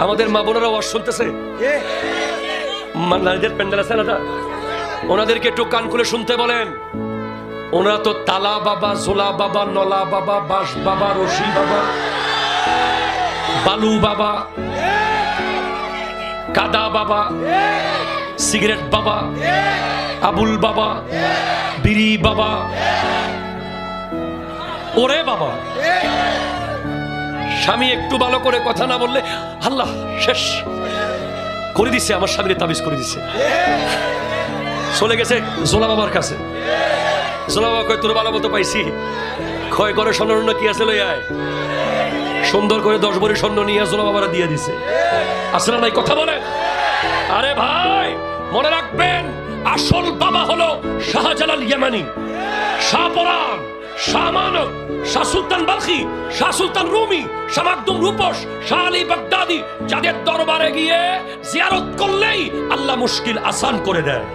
আমাদের মা বোনেরা ওয়াজ শুনতেছে, নারীদের প্যান্ডেল আছে না, ওনাদেরকে একটু কান খুলে শুনতে বলেন। ওনারা তো তালা বাবা, জোলা বাবা, নলা বাবা, বাঁশ বাবা, রশি বাবা, বালু বাবা, কাদা বাবা, সিগারেট বাবা, আবুল বাবা, বিড়ি বাবা, ওরে বাবা। স্বামী একটু ভালো করে কথা না বললে আল্লাহ শেষ করে দিচ্ছে, আমার স্বামীর তাবিজ করে দিচ্ছে। চলে গেছে জোলা বাবার কাছে। জোলা বাবা কয় তোর ভালো মতো পাইছি, ক্ষয় করে স্বর্ণ কি আছে লই আয়। সুন্দর করে 10 ভরি স্বর্ণ নিয়ে জোলা বাবারা দিয়ে দিছে। আসলে নাই কথা বলে। আরে ভাই মনে রাখবেন, আসল বাবা হলো শাহজালাল ইয়ামানি, শাহপরান, শাহ মানব, শাহ সুলতান বালখি, শাহ সুলতান রুমি, শাহ মাকদুম রূপস, শাহ আলী বাগদাদি, যাদের দরবারে গিয়ে জিয়ারত করলেই আল্লাহ মুশকিল আসান করে দেয়।